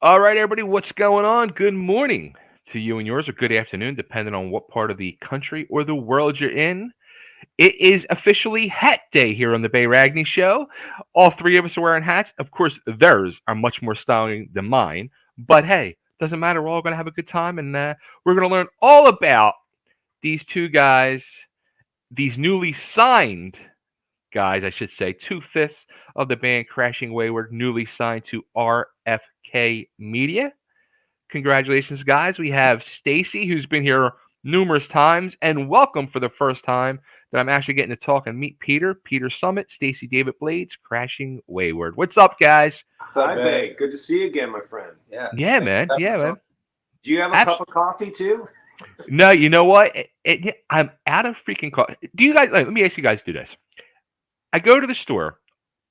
All right, everybody, what's going on? Good morning to you and yours, or good afternoon, depending on what part of the country or the world you're in. It is officially Hat Day here on the Bay Ragni Show. All three of us are wearing hats. Of course, theirs are much more styling than mine, but hey, doesn't matter. We're all going to have a good time, and we're going to learn all about these two guys, these newly signed guys, I should say, two-fifths of the band Crashing Wayward, newly signed to RFK Media. Congratulations, guys. We have Stacey, who's been here numerous times, and welcome for the first time that I'm actually getting to talk and meet Peter Summit, Stacey David Blades, Crashing Wayward. What's up, guys? What's up, Bay? Good to see you again, my friend. Yeah, man. Yeah, man. Do you have a cup of coffee too? No, you know what? I'm out of freaking coffee. Do you guys? Let me ask you guys do this. I go to the store.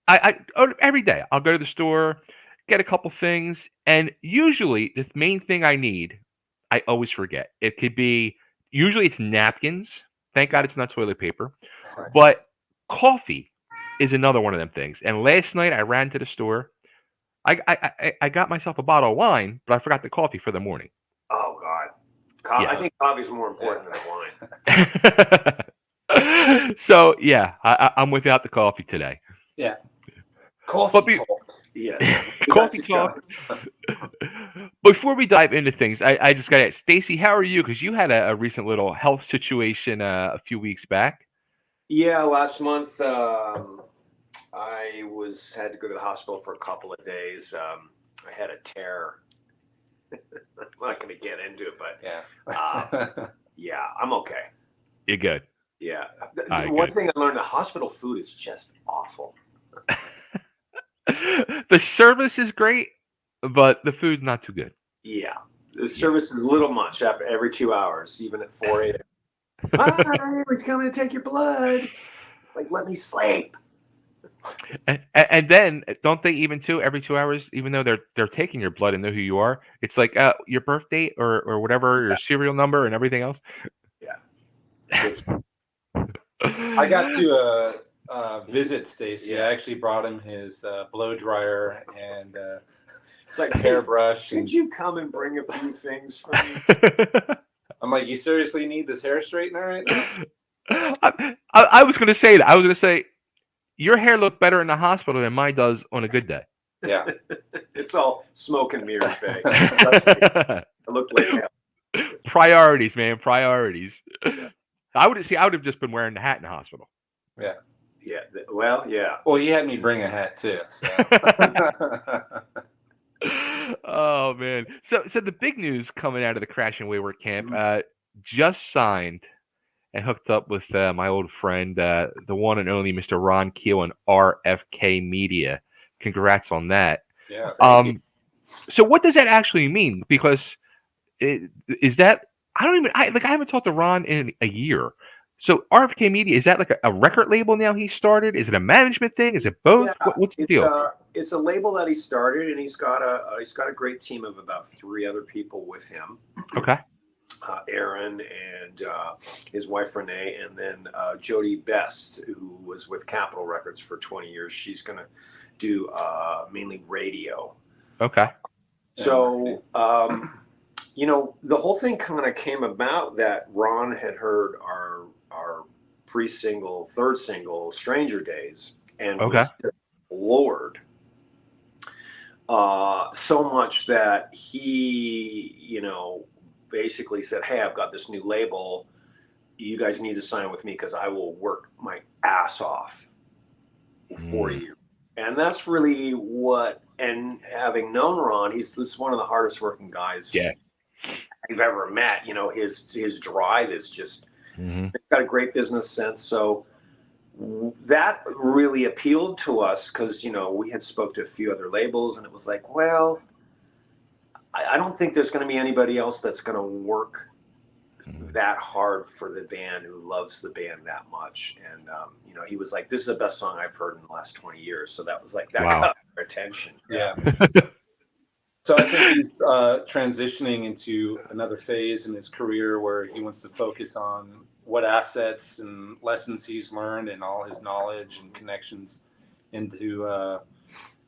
Every day I'll go to the store, get a couple things, and usually the main thing I need, I always forget. It could be usually it's napkins. Thank God it's not toilet paper, but coffee is another one of them things. And last night I ran to the store. I got myself a bottle of wine, but I forgot the coffee for the morning. Oh God, I think coffee's more important than wine. So yeah, I'm without the coffee today. Yeah, coffee talk. Yeah, coffee talk. Before we dive into things, I just got to ask, Stacey, how are you? Because you had a recent little health situation a few weeks back. Yeah, last month I had to go to the hospital for a couple of days. I had a tear. I'm not going to get into it, but yeah, I'm okay. You're good. Yeah. One thing I learned, the hospital food is just awful. The service is great, but the food's not too good. Yeah. The service is a little much after every 2 hours, even at 4 a.m. Hi, he's coming to take your blood. Like, let me sleep. And then don't they even every 2 hours, even though they're taking your blood and know who you are, it's like your birth date or whatever, your serial number and everything else. Yeah. I got to visit Stacey. I actually brought him his blow dryer and it's like hairbrush. Could you come and bring a few things for me? I'm like, you seriously need this hair straightener right now? I was going to say that. I was going to say, your hair looked better in the hospital than mine does on a good day. Yeah. It's all smoke and mirrors, Bay. I looked like hell. Priorities, man. Priorities. I would have just been wearing the hat in the hospital. Yeah. Yeah. Well, yeah. Well, he had me bring a hat too. So. Oh man. So the big news coming out of the Crashing Wayward camp, just signed and hooked up with my old friend, the one and only Mr. Ron Keel and RFK Media. Congrats on that. Yeah. Thank you. So what does that actually mean? Because is that I haven't talked to Ron in a year. So RFK Media, is that like a record label now he started? Is it a management thing? Is it both? Yeah, What's the deal? It's a label that he started, and he's got a great team of about 3 other people with him. Okay. Aaron and his wife Renee, and then Jody Best, who was with Capitol Records for 20 years. She's going to do mainly radio. Okay. So, the whole thing kind of came about that Ron had heard our pre-single, third single, Stranger Days, and was floored so much that he, basically said, hey, I've got this new label. You guys need to sign with me because I will work my ass off for you. And that's really what, and having known Ron, he's one of the hardest working guys I've ever met. His drive is just, he's got a great business sense. So that really appealed to us because, we had spoke to a few other labels and it was like, well, I don't think there's going to be anybody else that's going to work that hard for the band who loves the band that much. And, he was like, this is the best song I've heard in the last 20 years. So that was like, that got our attention. Yeah. So I think he's transitioning into another phase in his career where he wants to focus on what assets and lessons he's learned and all his knowledge and connections into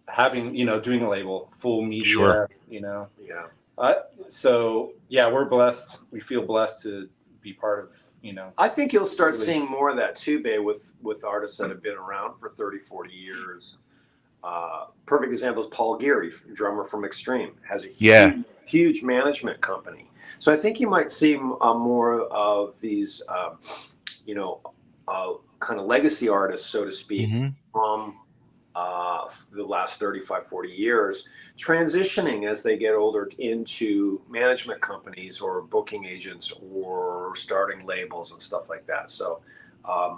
having, doing a label, full media, Sure. Yeah. So yeah, we're blessed. We feel blessed to be part of, I think you'll start really- seeing more of that too, Bay, with artists that have been around for 30, 40 years. Perfect example is Paul Geary, drummer from Extreme, has a huge management company. So I think you might see more of these, kind of legacy artists, so to speak, from the last 35, 40 years, transitioning as they get older into management companies or booking agents or starting labels and stuff like that. So I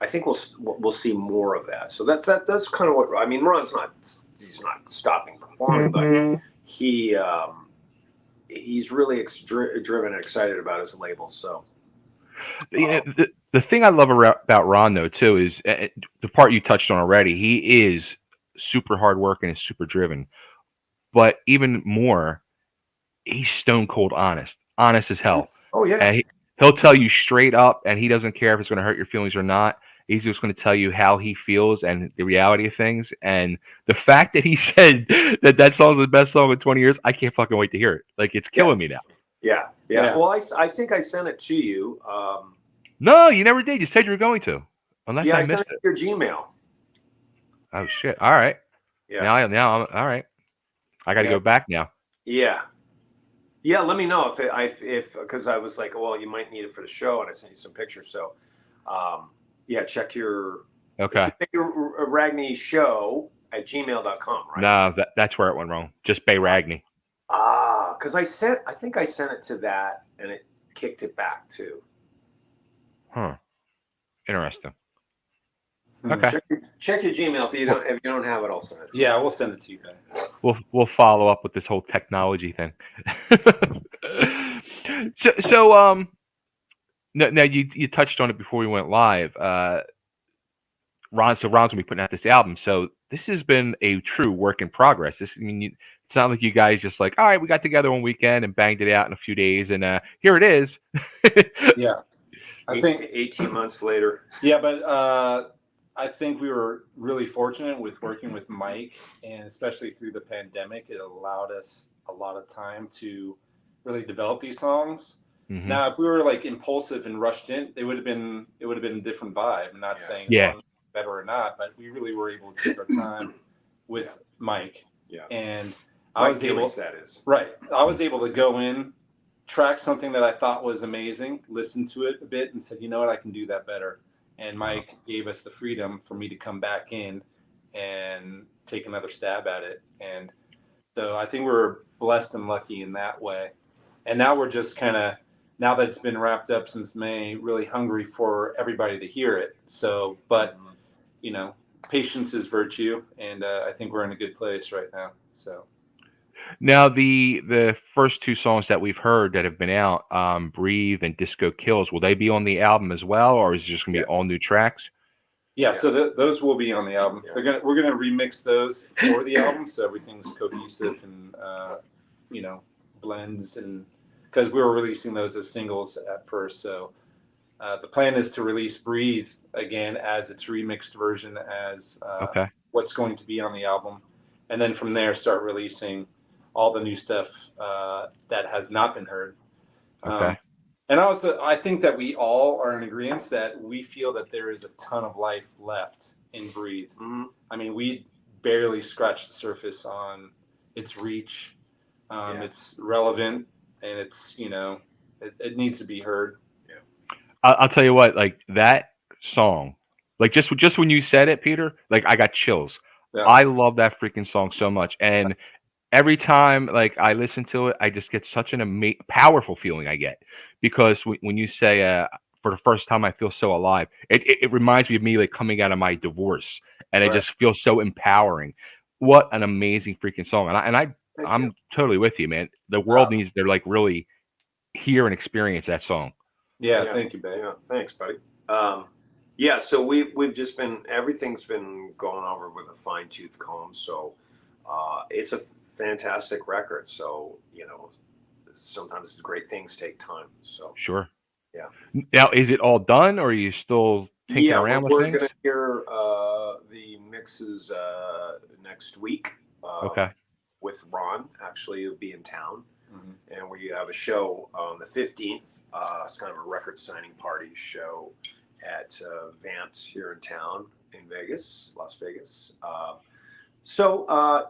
think we'll see more of that. So that's kind of what I mean. Ron's he's not stopping performing, but he's really driven and excited about his labels. So the thing I love about Ron though too is the part you touched on already. He is super hard working and super driven, but even more, he's stone cold honest as hell. Oh yeah. And he'll tell you straight up, and he doesn't care if it's going to hurt your feelings or not. He's just going to tell you how he feels and the reality of things. And the fact that he said that song's the best song in 20 years, I can't fucking wait to hear it. Like, it's killing me now. Yeah. Well, I think I sent it to you. No, you never did. You said you were going to, unless I sent missed it to your Gmail. Oh shit! All right. Yeah. Now I'm all right. I got to go back now. Yeah. Yeah, let me know if because I was like, well, you might need it for the show, and I sent you some pictures. So, check your Ragni show at gmail.com, right? No, that's where it went wrong. Just Bay Ragni. Because I think I sent it to that, and it kicked it back too. Huh. Interesting. Okay. Check your Gmail if you don't have it. I'll send it. Yeah, we'll send it to you, Ben. We'll follow up with this whole technology thing. so now you touched on it before we went live. Ron's gonna be putting out this album. So this has been a true work in progress. It's not like you guys just like, all right, we got together one weekend and banged it out in a few days, and here it is. Yeah, I think 18 months later. Yeah, but I think we were really fortunate with working with Mike, and especially through the pandemic, it allowed us a lot of time to really develop these songs. Mm-hmm. Now, if we were like impulsive and rushed in, it would have been a different vibe. I'm not saying one better or not, but we really were able to take our time with Mike. Yeah, and I was able. That is right. I was able to go in, track something that I thought was amazing, listen to it a bit, and said, you know what, I can do that better. And Mike gave us the freedom for me to come back in and take another stab at it. And so I think we're blessed and lucky in that way. And now we're just kind of, now that it's been wrapped up since May, really hungry for everybody to hear it. So, but, patience is virtue. And I think we're in a good place right now. So. Now, the first two songs that we've heard that have been out, Breathe and Disco Kills, will they be on the album as well, or is it just going to be all new tracks? Yeah, so those will be on the album. Yeah. We're gonna remix those for the album, so everything's cohesive and blends, and because we were releasing those as singles at first. So the plan is to release Breathe again as its remixed version as what's going to be on the album, and then from there start releasing all the new stuff that has not been heard. And also, I think that we all are in agreement that we feel that there is a ton of life left in Breathe. Mm-hmm. I mean, we barely scratched the surface on its reach. It's relevant, and it's, it needs to be heard. Yeah. I'll tell you what, like that song, like just when you said it, Peter, like I got chills. Yeah. I love that freaking song so much. And every time like I listen to it, I just get such an powerful feeling I get, because when you say for the first time I feel so alive, it reminds me of me like coming out of my divorce, and it just feels so empowering. What an amazing freaking song. And I'm totally with you, man. The world needs to like really hear and experience that song. Yeah, thank you, babe. Yeah, thanks, buddy. So we've just been, everything's been going over with a fine-tooth comb. So it's a fantastic record. So, sometimes great things take time. So sure. Yeah. Now, is it all done, or are you still tinkering around with things? We're gonna hear the mixes next week. Okay. With Ron, actually, he'll be in town. And we have a show on the 15th. It's kind of a record signing party show at Vamps here in town in Vegas, Las Vegas. So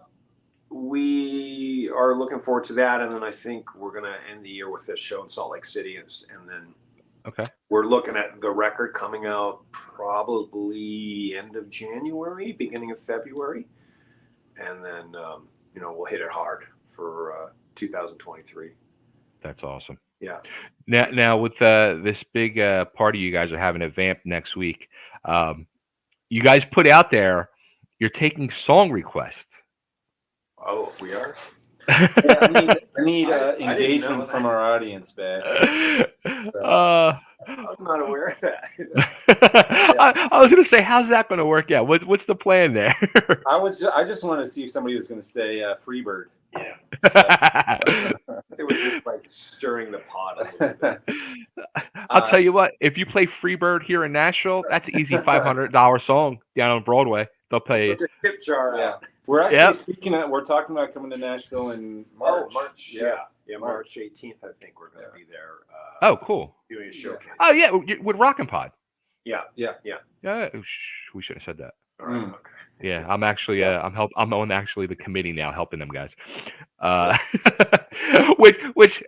we are looking forward to that. And then I think we're going to end the year with this show in Salt Lake City. And then we're looking at the record coming out probably end of January, beginning of February. And then, we'll hit it hard for 2023. That's awesome. Yeah. Now with this big party you guys are having at Vamp next week, you guys put out there you're taking song requests. Oh, we are? I need engagement from our audience, man. I was not aware of that. I was going to say, how's that going to work out? What's the plan there? I just want to see if somebody was going to say Freebird. Yeah. So, it was just like stirring the pot a little bit. I'll tell you what, if you play Freebird here in Nashville, that's an easy $500 song down on Broadway. They'll pay the tip jar out. We're actually we're talking about coming to Nashville in March. March. Yeah, March 18th, I think we're going to be there. Oh, cool. Doing a showcase. Oh, yeah, with Rockin' Pod. Yeah. We should have said that. All right, okay. Yeah, I'm actually I'm on the committee now, helping them guys. Which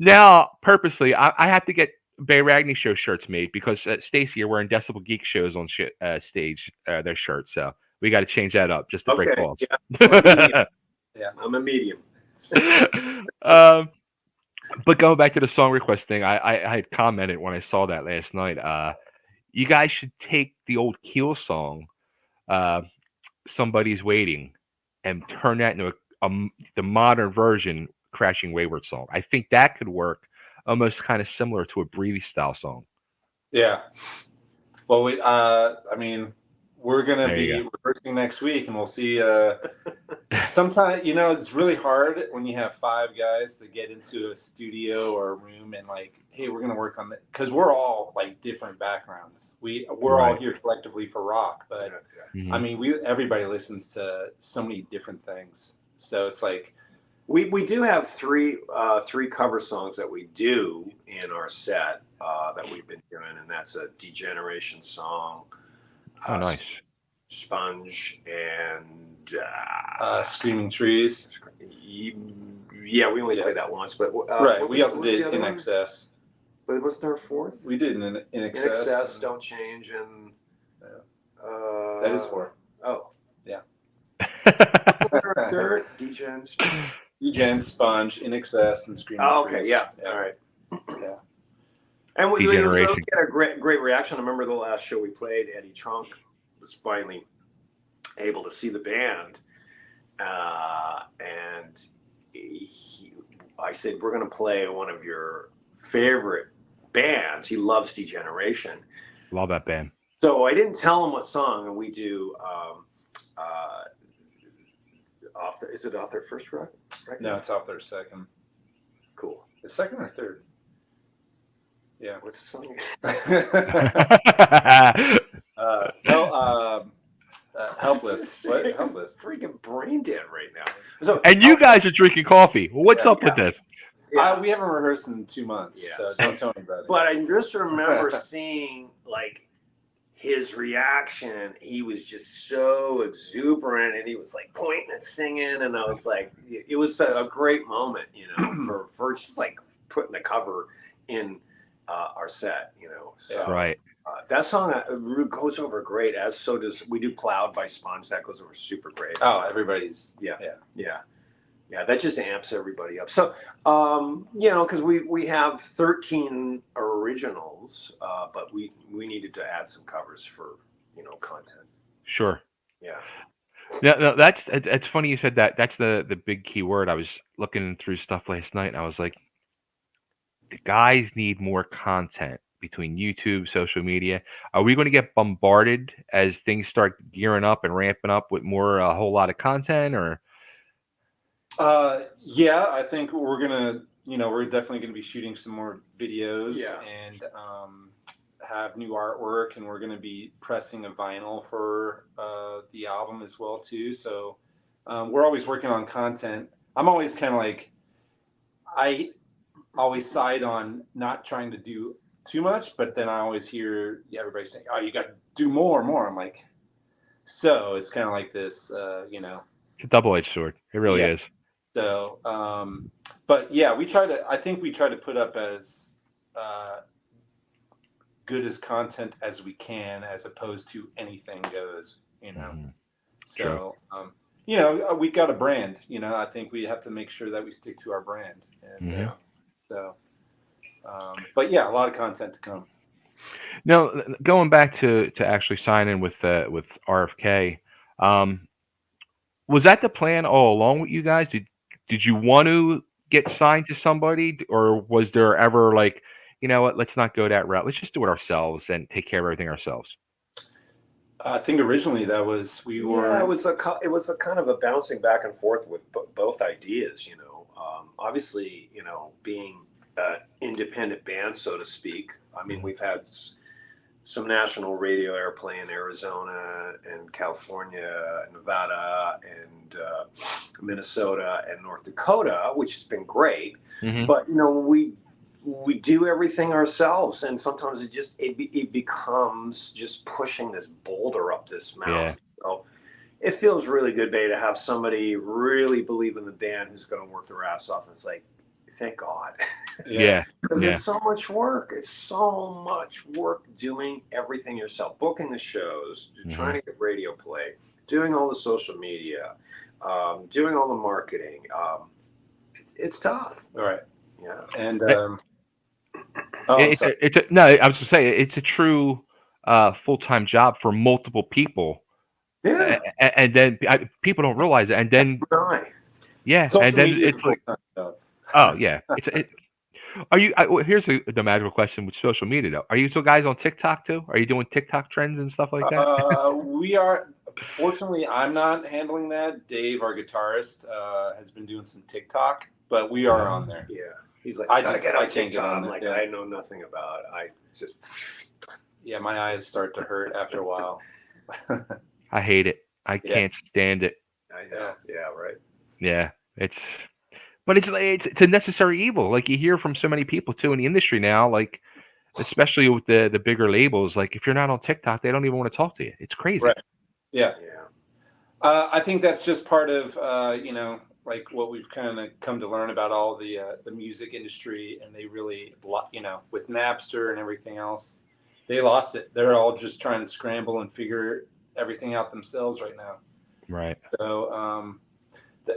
now purposely I have to get Bay Ragni Show shirts made because Stacey, you're wearing Decibel Geek shows on stage, their shirts, so we got to change that up just to break balls. Yeah, I'm a medium. But going back to the song request thing, I had commented when I saw that last night. You guys should take the old Keel song, Somebody's Waiting, and turn that into the modern version Crashing Wayward song. I think that could work almost kind of similar to a Breathe style song. Yeah. Well, we're going to be rehearsing next week, and we'll see. Sometimes, it's really hard when you have 5 guys to get into a studio or a room and like, hey, we're going to work on that. Because we're all like different backgrounds. We're all here collectively for rock, but everybody listens to so many different things. So it's like, we do have three cover songs that we do in our set that we've been doing, and that's a Degeneration song. Oh, nice. Sponge and Screaming Trees. Yeah, we only played that once, but we also did In Excess. But wasn't there a 4th? We did In Excess. In Excess, Don't Change, and that is 4. Oh, yeah. Third, Degen, Sponge, In Excess, and Screaming Trees. Okay, yeah, all right. Yeah. And we get a great reaction. I remember the last show we played, Eddie Trunk was finally able to see the band. And I said, we're going to play one of your favorite bands. He loves Degeneration. Love that band. So I didn't tell him what song, and we do is it off their first record? No, it's off their second. Cool. The second or third? Yeah. What's the song? Helpless. What? Helpless. Freaking brain dead right now. So, and you guys are drinking coffee. What's up with this? Yeah. We haven't rehearsed in 2 months, so don't tell me about it. But I just remember seeing like his reaction. He was just so exuberant, and he was like pointing and singing, and I was like, it was a great moment, for just like putting the cover in our set, So right. That song goes over great. So does we do Plowed by Sponge. That goes over super great. Oh, everybody's Yeah, that just amps everybody up. So, because we have 13 originals, but we needed to add some covers for, content. Sure. Yeah. No, it's funny you said that. That's the big key word. I was looking through stuff last night, and I was like, the guys need more content between YouTube, social media. Are we going to get bombarded as things start gearing up and ramping up with a whole lot of content, or? Yeah, I think we're definitely gonna be shooting some more videos, and have new artwork, and we're going to be pressing a vinyl for the album as well too. So we're always working on content. I'm always kind of like, I always side on not trying to do too much, but then I always hear everybody saying, "Oh, you got to do more and more." I'm like, so it's kind of like this, you know. It's a double-edged sword. It really is. So, but yeah, I think we try to put up as good as content as we can, as opposed to anything goes, you know. Mm-hmm. So, you know, we got a brand, you know, I think we have to make sure that we stick to our brand. And mm-hmm. So, but yeah, a lot of content to come. Now, going back to actually signing with RFK, was that the plan all along with you guys? Did you want to get signed to somebody, or was there ever like, you know what, let's not go that route. Let's just do it ourselves and take care of everything ourselves. I think originally that was it was a kind of a bouncing back and forth with both ideas. You know, obviously, you know, being an independent band, so to speak. I mean, we've had some national radio airplay in Arizona and California, Nevada, and Minnesota and North Dakota, which has been great. Mm-hmm. But you know, we do everything ourselves, and sometimes it becomes just pushing this boulder up this mountain. Yeah. So it feels really good, Bay, to have somebody really believe in the band who's going to work their ass off. And it's like, thank God. Yeah. Because it's so much work. It's so much work doing everything yourself, booking the shows, mm-hmm. trying to get radio play, doing all the social media, doing all the marketing. It's tough. All right. Yeah. And I was to say it's a true full-time job for multiple people. Yeah. And then people don't realize it. And then yeah, social and then media it's like, oh yeah, are you? Here's the magical question with social media though. Are you still guys on TikTok too? Are you doing TikTok trends and stuff like that? We are. Fortunately, I'm not handling that. Dave, our guitarist, has been doing some TikTok, but we are on there. Yeah. He's like, I can't get on. Like, I know nothing about it. I just. Yeah, my eyes start to hurt after a while. I hate it. I can't stand it. I know. Yeah, right. Yeah, but it's a necessary evil. Like you hear from so many people too in the industry now, like especially with the bigger labels. Like if you're not on TikTok, they don't even want to talk to you. It's crazy. Right. Yeah. Yeah. I think that's just part of you know, like what we've kind of come to learn about all the music industry, and they really, you know, with Napster and everything else, they lost it. They're all just trying to scramble and figure everything out themselves right now. Right. So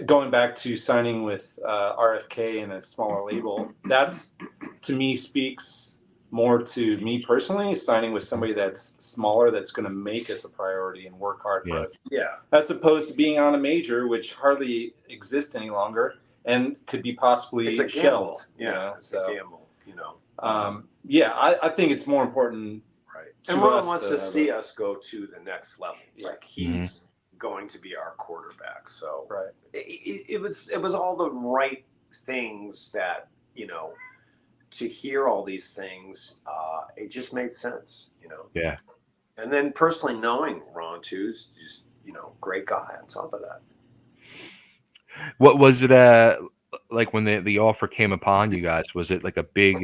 going back to signing with RFK and a smaller label, that's to me speaks more to me personally, signing with somebody that's smaller, that's going to make us a priority and work hard for us. Yeah. As opposed to being on a major, which hardly exists any longer and could be possibly shelved. Yeah, it's a gamble, you know. I think it's more important. Right. And Ron wants to see us go to the next level. Yeah. Like he's going to be our quarterback. So it was all the right things that, you know, to hear all these things, it just made sense, you know. Yeah. And then personally knowing Ron too is just, you know, great guy on top of that. What was it like when the offer came upon you guys? Was it like a big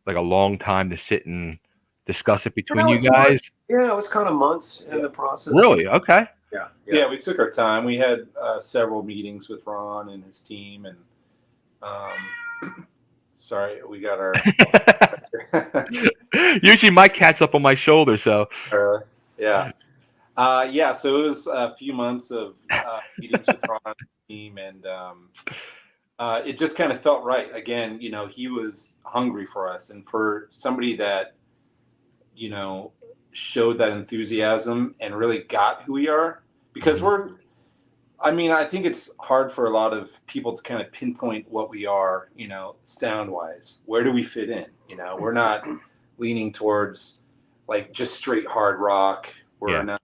like a long time to sit and discuss it between you guys? Yeah, it was kind of months in the process. Really? Okay. Yeah, we took our time. We had several meetings with Ron and his team, and sorry, we got our. Usually, my cat's up on my shoulder, so. Yeah. So it was a few months of meetings with Ron and the team, and it just kind of felt right. Again, you know, he was hungry for us, and for somebody that, you know, showed that enthusiasm and really got who we are, because I think it's hard for a lot of people to kind of pinpoint what we are, you know, sound-wise. Where do we fit in? You know, we're not leaning towards like just straight hard rock. We're not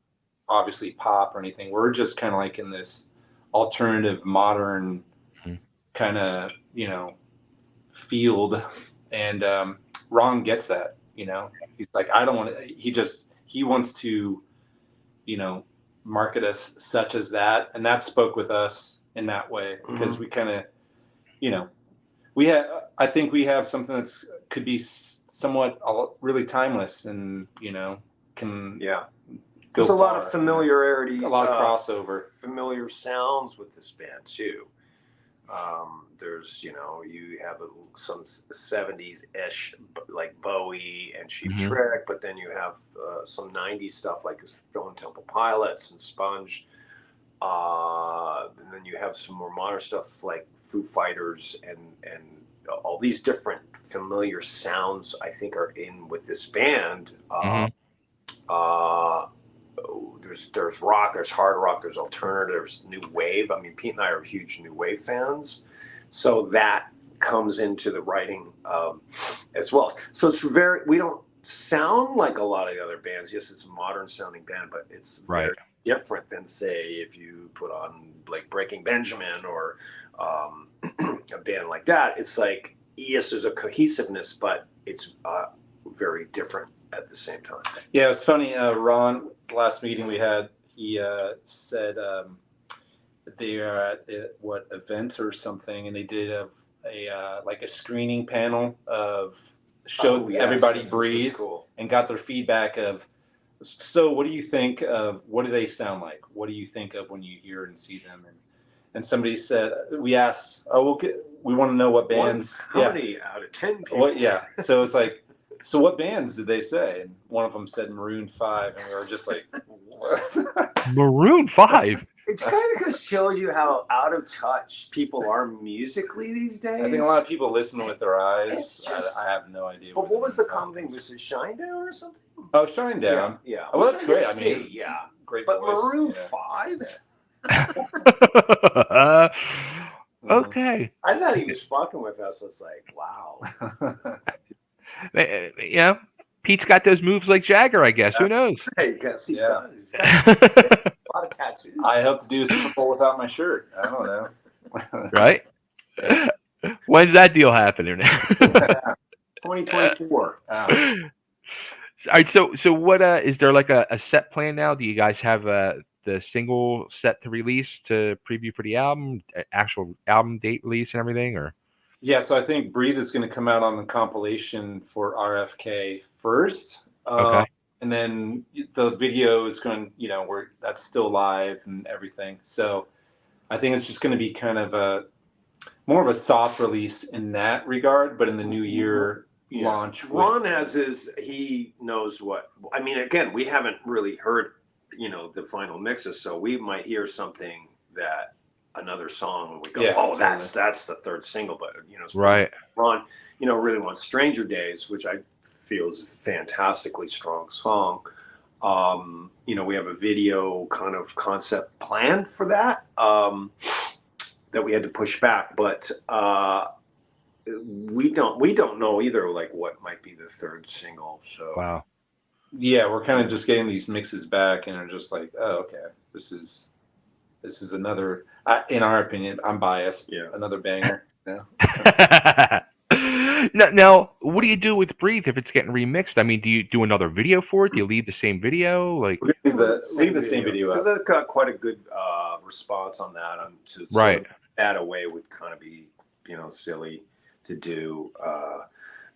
obviously pop or anything. We're just kind of like in this alternative, modern kind of, you know, field. And Ron gets that, He's like, I don't want to. He wants to, market us such as that, and that spoke with us in that way because we kind of, I think we have something that's could be somewhat really timeless and can There's a lot of familiarity, a lot of crossover, familiar sounds with this band too. There's you have some 70s-ish like Bowie and Cheap Trick, but then you have some 90s stuff like Stone Temple Pilots and Sponge, and then you have some more modern stuff like Foo Fighters and all these different familiar sounds I think are in with this band. There's rock, there's hard rock, there's alternative, there's new wave. I mean, Pete and I are huge new wave fans, so that comes into the writing as well. So it's we don't sound like a lot of the other bands. Yes, it's a modern sounding band, but it's very different than, say, if you put on like Breaking Benjamin or a band like that. It's like, yes, there's a cohesiveness, but it's very different at the same time. Yeah, it was funny. Ron, the last meeting we had, he said they are at what event or something, and they did a like a screening panel of showed everybody Breathe, cool, and got their feedback of. So, what do you think of? What do they sound like? What do you think of when you hear and see them? And somebody said, we asked, we want to know what bands. How many out of 10 people? So it's like. So what bands did they say? And one of them said Maroon 5, and we were just like, what? Maroon 5? It kind of just shows you how out of touch people are musically these days. I think a lot of people listen with their eyes. I have no idea. But what was the common thing? Was it Shinedown or something? Oh, Shinedown. Yeah. Well, that's great. I mean, great but voice. Maroon 5? Okay. I thought he was fucking with us. It's like, wow. Pete's got those moves like Jagger, I guess. Who knows? I guess he does. He's got a lot of tattoos. I hope to do a Super Bowl without my shirt. I don't know. Right? When's that deal happening? 2024. All right. So what is there like a set plan now? Do you guys have the single set to release to preview for the album, actual album date release and everything, or? Yeah, so I think Breathe is going to come out on the compilation for RFK first. Okay. And then the video is going, that's still live and everything. So I think it's just going to be kind of more of a soft release in that regard, but in the new year launch. Ron he knows what, I mean, again, we haven't really heard, the final mixes, so we might hear something that, another song when we go, that's the third single, but right. Ron, really wants Stranger Days, which I feel is a fantastically strong song. We have a video kind of concept planned for that that we had to push back, but we don't know either, like what might be the third single. So wow. Yeah, we're kind of just getting these mixes back and are just like, oh, okay, this is another, in our opinion, I'm biased. Yeah. Another banger. Yeah. Now, what do you do with Breathe if it's getting remixed? I mean, do you do another video for it? Do you leave the same video? Like leave the same video because that got quite a good response on that. Right. That away would kind of be silly to do,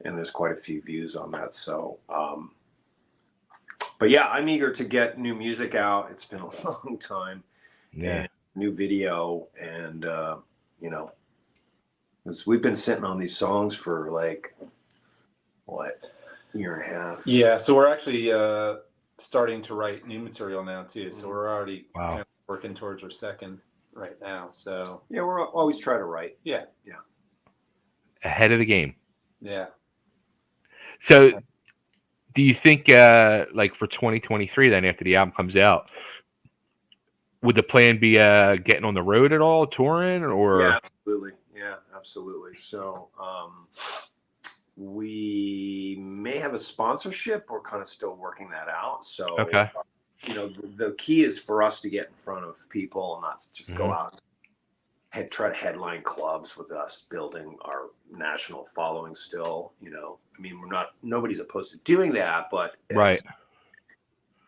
and there's quite a few views on that. So, but yeah, I'm eager to get new music out. It's been a long time. Yeah. And new video, and we've been sitting on these songs for like year and a half. Yeah, so we're actually starting to write new material now too. So we're already kind of working towards our second right now. So yeah, we're always trying to write. Yeah. Ahead of the game. Yeah. So, do you think like for 2023, then after the album comes out, would the plan be getting on the road at all, touring, or? Yeah, absolutely. Yeah, absolutely. So we may have a sponsorship. We're kind of still working that out. So, the key is for us to get in front of people and not just go out try to headline clubs with us, building our national following still. I mean, nobody's opposed to doing that, but right.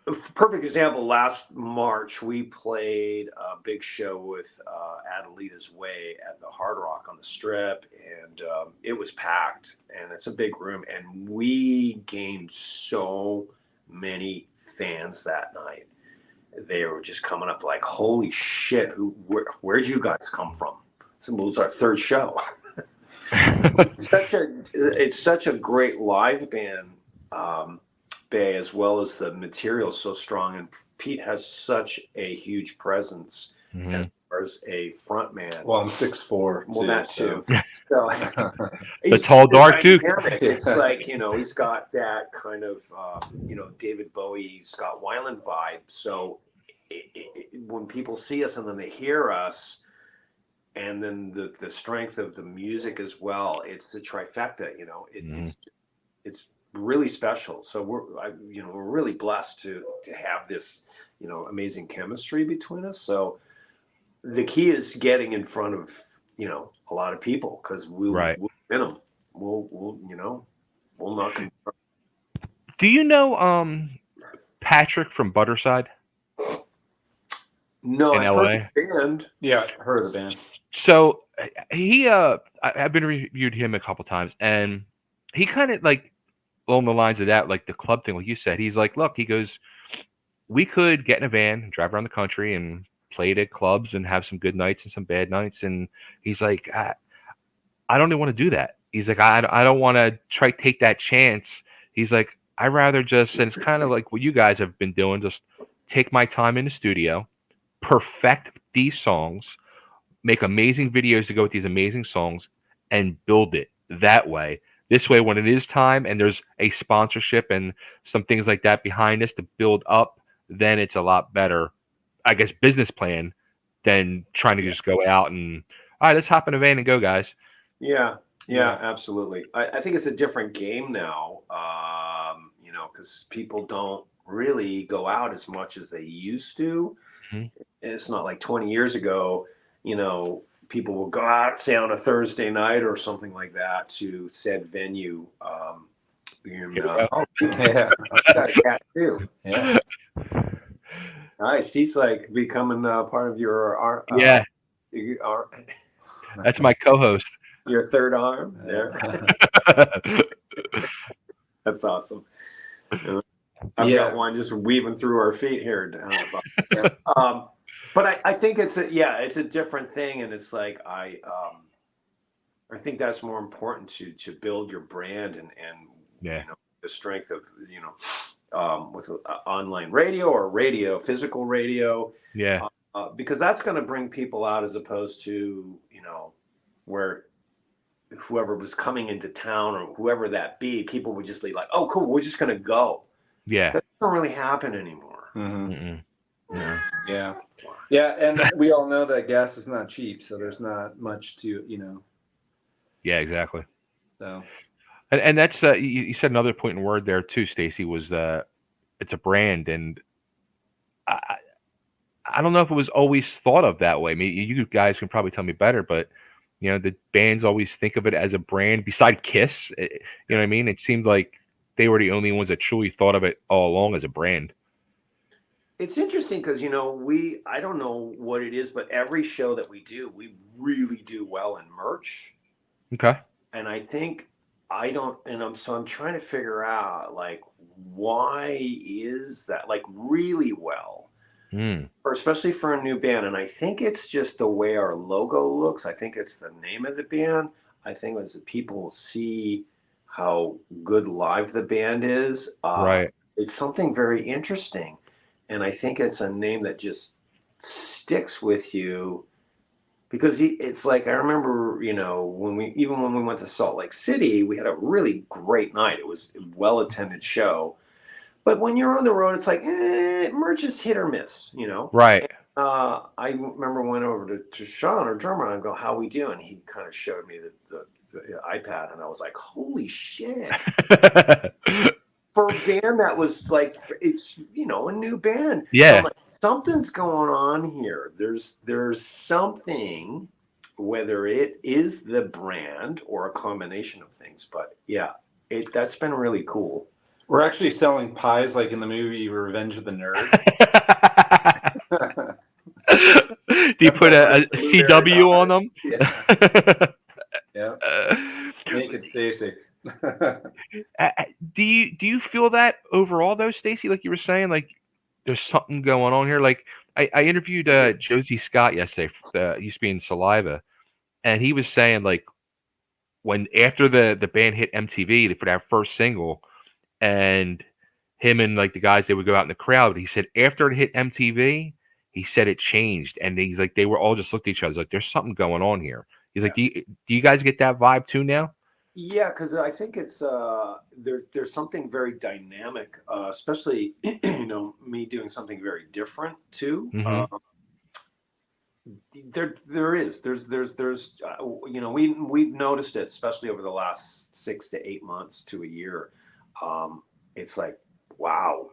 A perfect example, last March, we played a big show with Adelita's Way at the Hard Rock on the Strip, and it was packed, and it's a big room, and we gained so many fans that night. They were just coming up like, holy shit, where'd you guys come from? So it was our third show. It's such a great live band, Bay, as well as the material so strong, and Pete has such a huge presence as far as a front man. Well, I'm 6'4". Well, that too. So the tall, dark dude. It's like, he's got that kind of David Bowie, Scott Weiland vibe. So when people see us and then they hear us, and then the strength of the music as well, it's a trifecta. It's really special. So we're really blessed to have this amazing chemistry between us. So the key is getting in front of a lot of people, because we'll win them. We'll knock them. Do you know Patrick from Butterside? No, in I've LA. heard the band. Yeah, heard of the band. So he I've been reviewed him a couple times, and he kind of like along the lines of that, like the club thing, like you said. He's like, look, he goes, we could get in a van and drive around the country and play at clubs and have some good nights and some bad nights. And he's like, I don't even want to do that. He's like, I don't want to take that chance. He's like, I rather just, and it's kind of like what you guys have been doing, just take my time in the studio, perfect these songs, make amazing videos to go with these amazing songs, and build it that way. This way, when it is time and there's a sponsorship and some things like that behind us to build up, then it's a lot better, I guess, business plan than trying to just go out and, all right, let's hop in a van and go, guys. Yeah, absolutely. I think it's a different game now, because people don't really go out as much as they used to. Mm-hmm. It's not like 20 years ago, people will go out, say on a Thursday night or something like that, to said venue. Yeah. Nice. He's like becoming part of your that's my co-host. Your third arm there. That's awesome. I've got one just weaving through our feet here. But I think it's a different thing, and it's like I think that's more important to build your brand and the strength of with online radio or physical radio, because that's going to bring people out, as opposed to where whoever was coming into town or whoever that be, people would just be like, oh cool, we're just going to go. That doesn't really happen anymore. Mm-hmm. Yeah, and we all know that gas is not cheap, so there's not much to Yeah, exactly. So, and that's you said another point in word there too, Stacey, was it's a brand, and I don't know if it was always thought of that way. I mean, you guys can probably tell me better, but the bands always think of it as a brand. Beside Kiss, you know what I mean? It seemed like they were the only ones that truly thought of it all along as a brand. It's interesting because, I don't know what it is, but every show that we do, we really do well in merch. Okay. And I think I'm trying to figure out, like, why is that, like, really well? Or especially for a new band. And I think it's just the way our logo looks. I think it's the name of the band. I think as people see how good live the band is, it's something very interesting. And I think it's a name that just sticks with you, because it's like, I remember, when we went to Salt Lake City, we had a really great night. It was a well-attended show. But when you're on the road, it's like, merch is hit or miss, Right. And, I remember went over to Sean, our drummer, and I go, how we doing? He kind of showed me the iPad, and I was like, holy shit. For a band that was like, it's, a new band. Yeah. I'm like, something's going on here. There's something whether it is the brand or a combination of things. But yeah, that's been really cool. We're actually selling pies like in the movie Revenge of the Nerd. Do you put a CW on them? Yeah. Yeah. Naked Stacey. Do you feel that overall though, Stacey? Like you were saying, like there's something going on here. Like I interviewed Josie Scott yesterday. Used to be in Saliva, and he was saying like when after the band hit MTV for that first single, and him and like the guys, they would go out in the crowd. He said after it hit MTV, he said it changed, and he's like they were all just looked at each other like there's something going on here. He's like, do you guys get that vibe too now? Yeah, because I think it's there's something very dynamic, especially me doing something very different too. Mm-hmm. We've noticed it, especially over the last 6 to 8 months to a year. It's like, wow,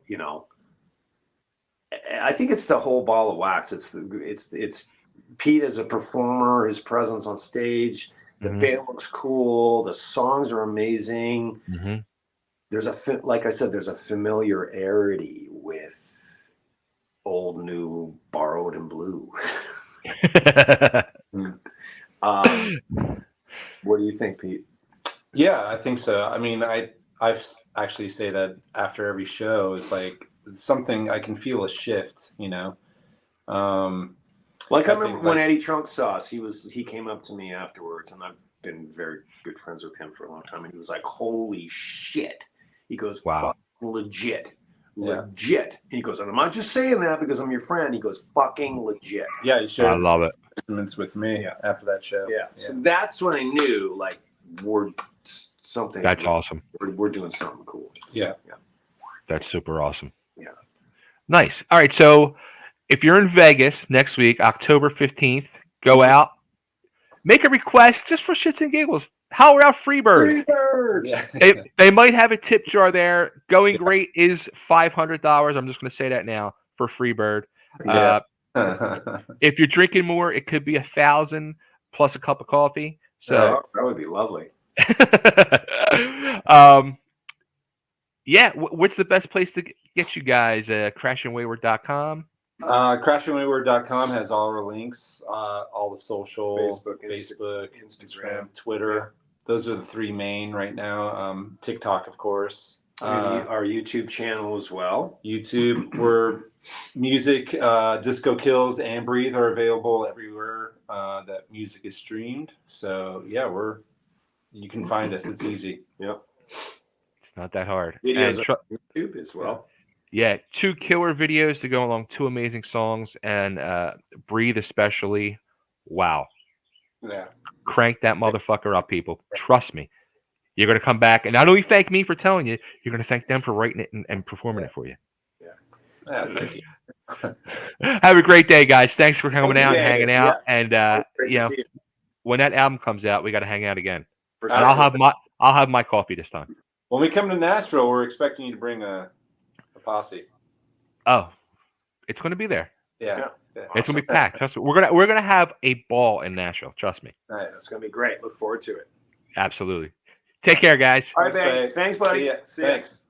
I think it's the whole ball of wax. It's Pete as a performer, his presence on stage. The band looks cool. The songs are amazing. Mm-hmm. There's like I said, there's a familiarity with old, new, borrowed, and blue. What do you think, Pete? Yeah, I think so. I mean, I've actually say that after every show, it's like something I can feel a shift. Like I remember when Eddie Trunk saw us, he came up to me afterwards, and I've been very good friends with him for a long time, and he was like, "Holy shit!" He goes, "Wow, legit." And he goes, and I'm not just saying that because I'm your friend. He goes, "Fucking legit." Yeah, you shared. I love it. With me after that show. Yeah, so that's when I knew like we're something. That's awesome. We're doing something cool. Yeah. That's super awesome. Yeah, nice. All right, so. If you're in Vegas next week, October 15th, go out, make a request just for shits and giggles. Holler out Freebird. Yeah. They might have a tip jar there. Going great is $500. I'm just going to say that now for Freebird. Yeah. If you're drinking more, it could be 1,000 plus a cup of coffee. So that would be lovely. What's the best place to get you guys? CrashingWayward.com. CrashingWayward.com has all our links, all the social, Facebook, Instagram, Twitter. Those are the three main right now. TikTok, of course. Our YouTube channel as well. YouTube, where music, Disco Kills, and Breathe are available everywhere that music is streamed. So yeah, you can find us. It's easy. Yep. It's not that hard. Videos on YouTube as well. Yeah, 2 killer videos to go along, 2 amazing songs, and Breathe especially. Wow. Yeah. Crank that motherfucker up, people. Trust me. You're going to come back, and not only thank me for telling you, you're going to thank them for writing it and performing it for you. Yeah, thank you. Have a great day, guys. Thanks for coming out and hanging out. And when that album comes out, we got to hang out again. And I'll have my coffee this time. When we come to Nashville, we're expecting you to bring a posse. Oh, it's going to be there. Yeah. It's going to be packed. Trust me. We're gonna have a ball in Nashville. Trust me. Nice. It's going to be great. Look forward to it. Absolutely. Take care, guys. All right, babe. Thanks, buddy. See ya. Thanks.